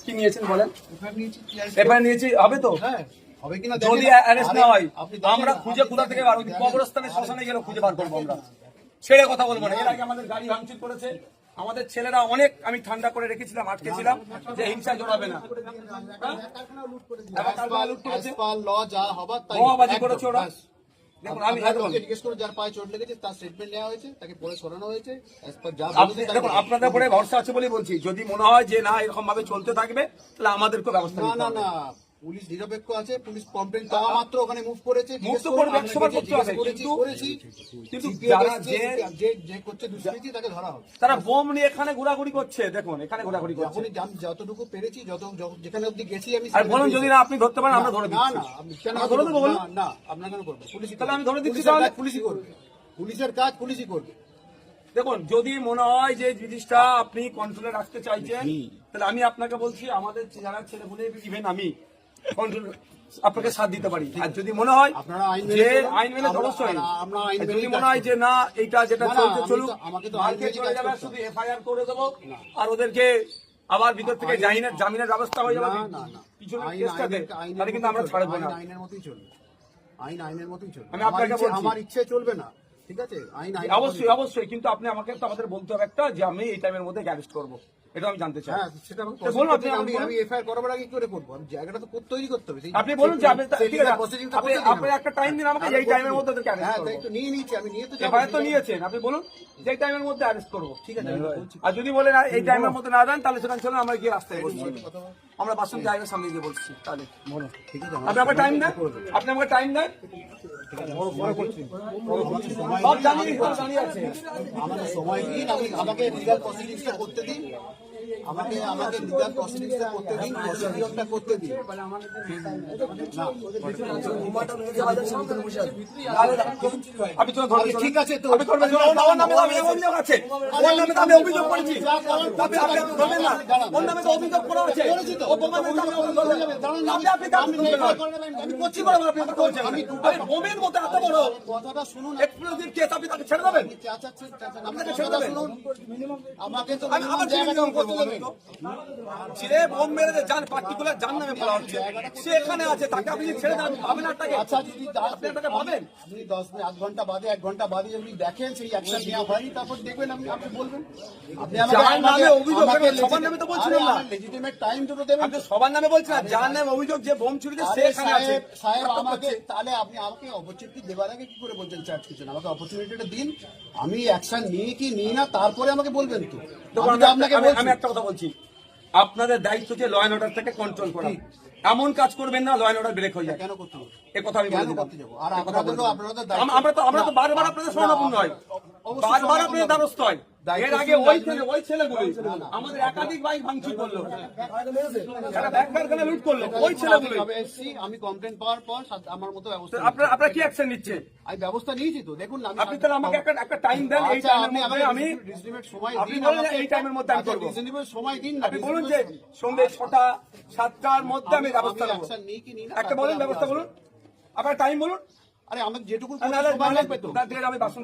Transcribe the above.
কি নিয়েছেন বলেন? এফআইআর নিয়েছি, হবে তো? যদি অ্যারেস্ট না হয় আমরা খুঁজে কোথা থেকে বার করব? কবরস্থানে শ্মশানে গেলে খুঁজে বার করবো আমরা, ছেড়ে কথা বলবো না। এর আগে আমাদের গাড়ি ভাঙচুর করেছে, আমাদের ছেলেরা অনেক আমি ঠান্ডা করে রেখেছিলাম, আটকেছিলাম যে হিংসায় জড়াবে না। বোমাবাজি করেছে ওরা। দেখুন আমি যার পায়ে চোট লেগেছে তার স্টেটমেন্ট নেওয়া হয়েছে, তাকে পরে সরানো হয়েছে। দেখুন আপনাদের উপরে ভরসা আছে বলেই বলছি, যদি মনে হয় যে না এরকম ভাবে চলতে থাকবে তাহলে আমাদেরকে ব্যবস্থা নিতে হবে। না পুলিশ নিরপেক্ষ আছে, পুলিশ কমপ্লেন পাওয়া মাত্র ওখানে মুভ করেছে। মুভ তো করবে, 100বার করতে হবে, কিন্তু যারা যে করছে দুষ্কৃতি তাকে ধরা হবে। তারা বোম নিয়ে এখানে ঘোরাঘুরি করছে, দেখুন এখানে ঘোরাঘুরি করছে। আমি যতটুকু পেরেছি, যেখানে অব্দি গেছি আমি। আর বলুন যদি না আপনি ধরতে পারেন আমরা ধরে দিচ্ছি। না ধরে দেবো না, আপনার কেন করবো? পুলিশ তাহলে আমি ধরে দিচ্ছি, তাহলে পুলিশই করবে, পুলিশের কাজ পুলিশই করবে। দেখুন যদি মনে হয় যে জিনিসটা আপনি কন্ট্রোলে রাখতে চাইছেন তাহলে আমি আপনাকে বলছি আমাদের যারা ছেলেপুলে ইভেন আমি কন্ট্রোল আপনাকে সাথ দিতে পারি। আর যদি মনে হয় যে আইন মেনে অবশ্যই, যদি মনে হয় যে না এইটা যেটা চলছে চলুক, কালকে চলে যাবে শুধু এফআইআর করে দেবো আর ওদেরকে আবার ভিতর থেকে জামিনের ব্যবস্থা হয়ে যাবে পিছনে কেসটাতে, তাহলে কিন্তু আমরা ছাড়বো না। আইনের মতোই চলবে, আইনের মতোই চলবে। আমি আপনাকে বলছি আমার ইচ্ছে চলবে না, ঠিক আছে? অবশ্যই অবশ্যই, কিন্তু আপনি আমাকে তো আমাদের বলতে হবে একটা যে আমি এই টাইমের মধ্যে অ্যারেস্ট করবো, এটা আমি জানতে চাই। হ্যাঁ সেটা বলুন আপনি। আমি এফআইআর করাবার আগে কি করে করবো? আমি জায়গাটা তো তৈরি করতে হবে। আপনি বলুন যে আপনি একটা টাইম দিন আমাকে, এই টাইমের মধ্যে ওদেরকে অ্যারেস্ট করব। হ্যাঁ তো নিয়ে নিয়েছি আমি, নিয়ে তো এফআইআর তো নিয়েছেন, আপনি বলুন যে এই টাইমের মধ্যে অ্যারেস্ট করবো, ঠিক আছে? আর যদি বলেন এই টাইমের মধ্যে না দেন তাহলে সেখানে চলুন আমরা গিয়ে রাস্তায় বসছি, আমরা বাসন জায়গার সামনে গিয়ে বলছি। তাহলে বলুন ঠিক আছে, আপনি আমাকে টাইম দেন, আপনি আমাকে টাইম দেন। সব জানিয়ে আছে, আমাকে সময় দিন, আমাকে লিগাল প্রসিডিংসটা করতে দিন, আমাকে লিগাল প্রসিডিংসটা করতে দিন, প্রসিডিংসটা করতে দিন। আপনি তো ঠিক আছে তো আমি করবেন না, ওর নামে অভিযোগ আছে, ওর নামে আমি অভিযোগ করেছি, আপনি ধরবেন না, ওর নামে তো অভিযোগ করা আছে, ও বোমার নামে আমি করছি বলে আপনি করছেন। আমি বোমের মতো এত বড় কথাটা শুনুন, এক্সপ্লোসিভ কেস আপনি তাকে ছেড়ে দেবেন? আপনাকে ছেড়ে দেবেন? আমাকে তো আমি আবার মিনিমাম করবো। যে বোম মেরেছে যার পার্টিকুলার যার নামে বলা হচ্ছে সে এখানে আছে, তাকে আপনি ছেড়ে দেন ভাবেন? আপনাকে আচ্ছা যদি আপনি আপনাকে ভাবেন আপনি 10 মিনিট 1 ঘন্টা বাদে 1 ঘন্টা বাদে যদি দেখেন সেই অ্যাকশন নেওয়া হয়নি, তারপর দেখবেন আপনি বলবেন। আপনি যার নামে অভিযোগ, সবার নামে তো বলছিলেন না, লেজিটিমেট টাইম দুটো দেবেন। আপনি সবার নামে বলছেন না, যার নামে অভিযোগ যে বোম চুরিতে সে এখানে আছে। সাহেব আমাকে তাহলে আপনি আমাকে অপরচুনিটি দেওয়ার আগে কি করে বলছেন চার্জ করছেন? আমাকে অপরচুনিটিটা দিন, আমি অ্যাকশন নিই কি নিই না তারপরে আমাকে বলবেন তো। আমি একটা কথা বলছি, আপনাদের দায়িত্ব যে ল অ্যান্ড অর্ডার থেকে কন্ট্রোল করা, এমন কাজ করবেন না ল অ্যান্ড অর্ডার ব্রেক হয়ে যায়। কেন করতে হবে? এই কথা আমি বলে দিলাম। আর আমরা তো বারবার আপনাদের শরণাপন্ন হয়, বারবার আপনাদের দ্বারস্থ হয়। এর আগে ওই ছেলেগুলো আমাদের একাধিক বাইক ভাঙচুর করলো, লুট করলো, ওই ছেলেগুলো। আমি কমপ্লেন পাওয়ার পর আমার মতো ব্যবস্থা। আপনারা কি অ্যাকশন নিচ্ছেন? আমি ব্যবস্থা নিয়েছি তো, দেখুন আপনি তাহলে আমাকে একটা টাইম দেন, এই টাইমের মধ্যে আমি এই টাইমের মধ্যে আমি করবো। সময় দিন, আপনি বলুন যে সন্ধ্যে 6টা 7টার মধ্যে আমি ব্যবস্থা নেবো, একটা বলুন ব্যবস্থা বলুন, আপনার টাইম বলুন। আরে আমাকে যেটুকু সময় লাগবে তো আমি বাসন